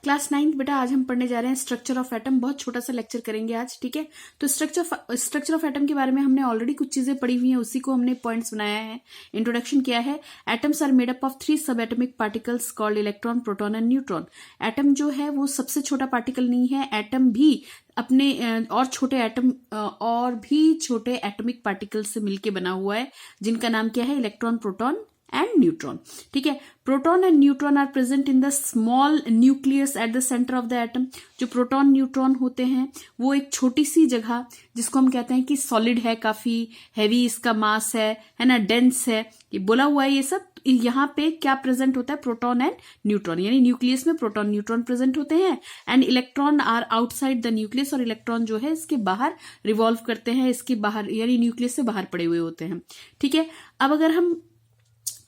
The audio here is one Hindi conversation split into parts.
क्लास 9 बेटा आज हम पढ़ने जा रहे हैं स्ट्रक्चर ऑफ एटम। बहुत छोटा सा लेक्चर करेंगे आज, ठीक है। तो स्ट्रक्चर ऑफ एटम के बारे में हमने ऑलरेडी कुछ चीजें पढ़ी हुई हैं, उसी को हमने पॉइंट्स बनाया है, इंट्रोडक्शन किया है। Atoms are made up of 3 sub atomic particles called electron, proton and neutron. Atom जो है वो सबसे छोटा पार्टिकल नहीं है, एटम भी अपने और भी छोटे एटॉमिक पार्टिकल से मिलके बना हुआ है, जिनका नाम क्या है, इलेक्ट्रॉन, प्रोटॉन एंड न्यूट्रॉन, ठीक है। Proton and neutron are present in the small nucleus at the centre of the atom. जो प्रोटॉन न्यूट्रॉन होते हैं वो एक छोटी सी जगह, जिसको हम कहते हैं कि सॉलिड है, काफी हैवी इसका मास है ना, डेंस है, ये बोला हुआ है ये सब। यहाँ पे क्या प्रेजेंट होता है, प्रोटॉन एंड न्यूट्रॉन, यानी न्यूक्लियस में प्रोटॉन न्यूट्रॉन प्रेजेंट होते हैं। And electron are outside the nucleus, और इलेक्ट्रॉन जो है इसके बाहर रिवॉल्व करते हैं, इसके बाहर यानी न्यूक्लियस से बाहर पड़े हुए होते हैं, ठीक है। अब अगर हम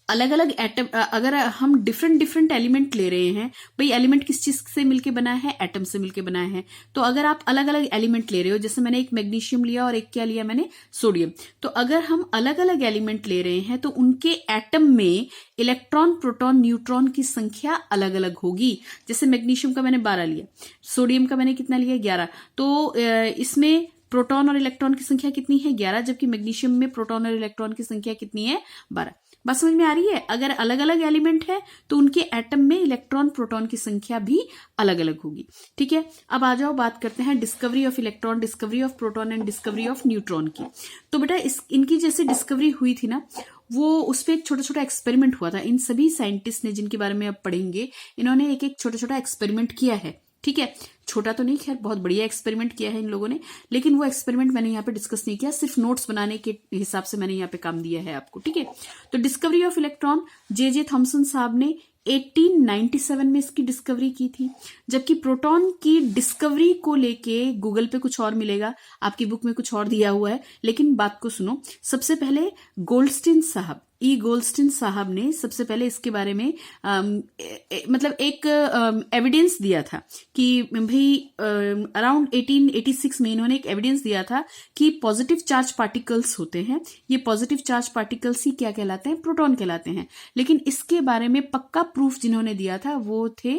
अलग अलग एटम, अगर हम डिफरेंट एलिमेंट ले रहे हैं, भाई एलिमेंट किस चीज से मिलके बना है, एटम से मिलके बना है। तो अगर आप अलग अलग एलिमेंट ले रहे हो, जैसे मैंने एक मैग्नीशियम लिया और एक क्या लिया मैंने, सोडियम, तो अगर हम अलग अलग एलिमेंट ले रहे हैं तो उनके एटम में इलेक्ट्रॉन, प्रोटॉन, न्यूट्रॉन की संख्या अलग अलग होगी। जैसे मैग्नीशियम का मैंने 12 लिया, सोडियम का मैंने कितना लिया, 11। तो इसमें प्रोटॉन और इलेक्ट्रॉन की संख्या कितनी है, 11, जबकि मैग्नीशियम में प्रोटॉन और इलेक्ट्रॉन की संख्या कितनी है, 12। बात समझ में आ रही है। अगर अलग अलग एलिमेंट है तो उनके एटम में इलेक्ट्रॉन, प्रोटॉन की संख्या भी अलग अलग होगी, ठीक है। अब आ जाओ बात करते हैं discovery of electron, discovery of proton and discovery of neutron की। तो बेटा इनकी जैसे डिस्कवरी हुई थी ना, वो उस पर एक छोटा छोटा एक्सपेरिमेंट हुआ था। इन सभी साइंटिस्ट ने, जिनके बारे में अब पढ़ेंगे, इन्होंने एक एक छोटा छोटा एक्सपेरिमेंट किया है, ठीक है। छोटा तो नहीं, खैर बहुत बढ़िया एक्सपेरिमेंट किया है इन लोगों ने, लेकिन वो एक्सपेरिमेंट मैंने यहाँ पे डिस्कस नहीं किया, सिर्फ नोट्स बनाने के हिसाब से मैंने यहाँ पे काम दिया है आपको, ठीक है। तो discovery of electron, J Thomson साहब ने 1897 में इसकी डिस्कवरी की थी। जबकि प्रोटॉन की डिस्कवरी को लेके गूगल पे कुछ और मिलेगा, आपकी बुक में कुछ और दिया हुआ है, लेकिन बात को सुनो। सबसे पहले गोल्डस्टीन साहब, गोल्डस्टीन साहब ने सबसे पहले इसके बारे में मतलब एक एविडेंस दिया था कि भाई अराउंड 1886 में इन्होंने एक एविडेंस दिया था कि पॉजिटिव चार्ज पार्टिकल्स होते हैं, ये पॉजिटिव चार्ज पार्टिकल्स ही क्या कहलाते हैं, प्रोटॉन कहलाते हैं। लेकिन इसके बारे में पक्का प्रूफ जिन्होंने दिया था वो थे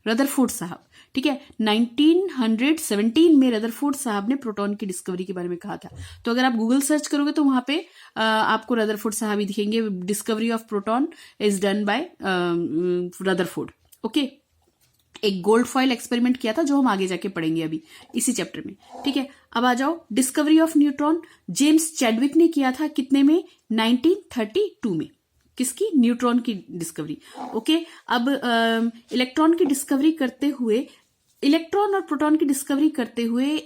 रदरफोर्ड साहब, ठीक है। 1917 में रदरफोर्ड साहब ने प्रोटॉन की डिस्कवरी के बारे में कहा था। तो अगर आप गूगल सर्च करोगे तो वहां पे आपको रदरफोर्ड साहब ही दिखेंगे, discovery of proton is done by Rutherford, okay. एक गोल्ड फॉइल एक्सपेरिमेंट किया था जो हम आगे जाके पढ़ेंगे अभी इसी चैप्टर में, ठीक है। अब आ जाओ discovery of neutron, James Chadwick ने किया था कितने में, 1932 में। किसकी, न्यूट्रॉन की डिस्कवरी, ओके। अब इलेक्ट्रॉन की डिस्कवरी करते हुए, इलेक्ट्रॉन और प्रोटॉन की डिस्कवरी करते हुए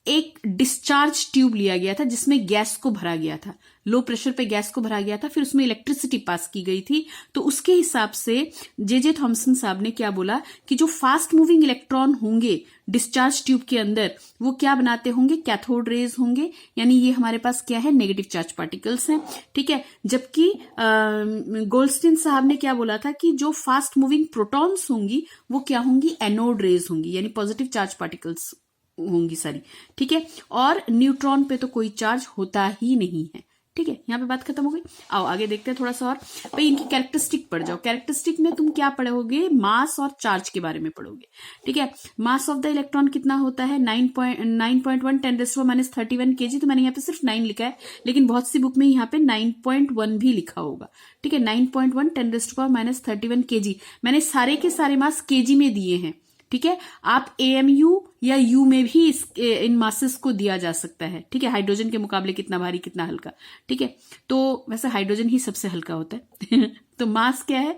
एक डिस्चार्ज ट्यूब लिया गया था जिसमें गैस को भरा गया था, लो प्रेशर पे गैस को भरा गया था, फिर उसमें इलेक्ट्रिसिटी पास की गई थी। तो उसके हिसाब से जे थॉमसन साहब ने क्या बोला कि जो फास्ट मूविंग इलेक्ट्रॉन होंगे डिस्चार्ज ट्यूब के अंदर, वो क्या बनाते होंगे, कैथोड रेज होंगे, यानी ये हमारे पास क्या है, नेगेटिव चार्ज पार्टिकल्स हैं, ठीक है। जबकि गोल्डस्टीन साहब ने क्या बोला था कि जो फास्ट मूविंग प्रोटॉन्स होंगी वो क्या होंगी, एनोड रेज होंगी, यानी पॉजिटिव चार्ज पार्टिकल्स होंगी सारी, ठीक है। और न्यूट्रॉन पे तो कोई चार्ज होता ही नहीं है, ठीक है। यहाँ पे बात खत्म हो गई। आओ आगे देखते हैं थोड़ा सा और। भाई इनकी कैरेक्टरिस्टिक पढ़ जाओ। कैरेक्टरिस्टिक में तुम क्या पढ़ोगे, मास और चार्ज के बारे में पढ़ोगे, ठीक है। मास ऑफ द इलेक्ट्रॉन कितना होता है, 9.1 10⁻31 kg। तो मैंने यहाँ पे सिर्फ 9 लिखा है, लेकिन बहुत सी बुक में यहाँ पे 9.1 भी लिखा होगा, ठीक है। 9.1 10⁻31 kg। मैंने सारे के सारे मास केजी में दिए हैं, ठीक है। आप AMU या U में भी इन मासेस को दिया जा सकता है, ठीक है। हाइड्रोजन के मुकाबले कितना भारी, कितना हल्का, ठीक है। तो वैसे हाइड्रोजन ही सबसे हल्का होता है तो मास क्या है,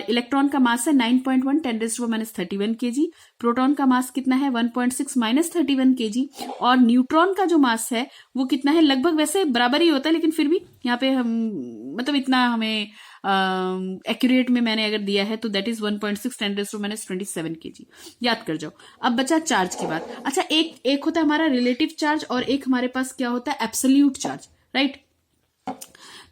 इलेक्ट्रॉन का मास है 9.1 10⁻31 kg, प्रोटॉन का मास कितना है 1.6 -31 kg, और न्यूट्रॉन का जो मास है वो कितना है, लगभग वैसे बराबर ही होता है, लेकिन फिर भी यहाँ पे हम मतलब इतना हमें एक्यूरेट में मैंने अगर दिया है तो दैट इज 1.6 10⁻27 kg, याद कर जाओ। अब बचा चार्ज की बात। अच्छा, एक होता है हमारा रिलेटिव चार्ज और एक हमारे पास क्या होता है, एब्सोल्यूट चार्ज, राइट।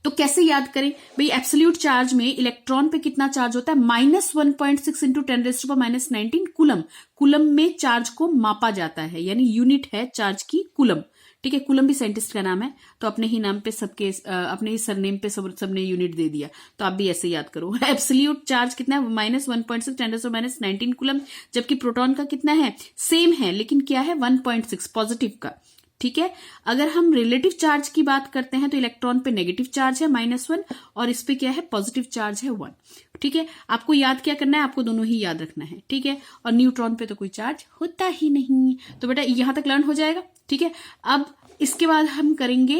तो कैसे याद करें भाई, एब्सोल्यूट चार्ज में इलेक्ट्रॉन पे कितना चार्ज होता है, -1.6 × 10⁻19 कूलम। कूलम में चार्ज को मापा जाता है, यानी यूनिट है चार्ज की कूलम, ठीक है, कूलम भी साइंटिस्ट का नाम है, तो अपने ही नाम पे सबके अपने ही सरनेम पे सबने यूनिट दे दिया, तो आप भी ऐसे याद करो। एब्सोल्यूट चार्ज कितना है, -1.6 × 10⁻⁹ कूलम, जबकि प्रोटॉन का कितना है, सेम है लेकिन क्या है 1.6 पॉजिटिव का। ठीक है, अगर हम रिलेटिव चार्ज की बात करते हैं तो इलेक्ट्रॉन पे नेगेटिव चार्ज है -1 और इस पे क्या है पॉजिटिव चार्ज है 1। ठीक है, आपको याद क्या करना है, आपको दोनों ही याद रखना है। ठीक है, और न्यूट्रॉन पे तो कोई चार्ज होता ही नहीं। तो बेटा यहां तक लर्न हो जाएगा। ठीक है, अब इसके बाद हम करेंगे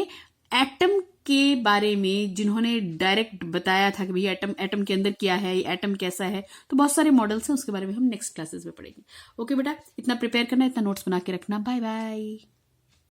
एटम के बारे में, जिन्होंने डायरेक्ट बताया था कि भैया एटम के अंदर क्या है, एटम कैसा है, तो बहुत सारे मॉडल्स हैं, उसके बारे में हम नेक्स्ट क्लासेस में पढ़ेंगे। ओके बेटा, इतना प्रिपेयर करना, इतना नोट्स बना के रखना। Bye bye.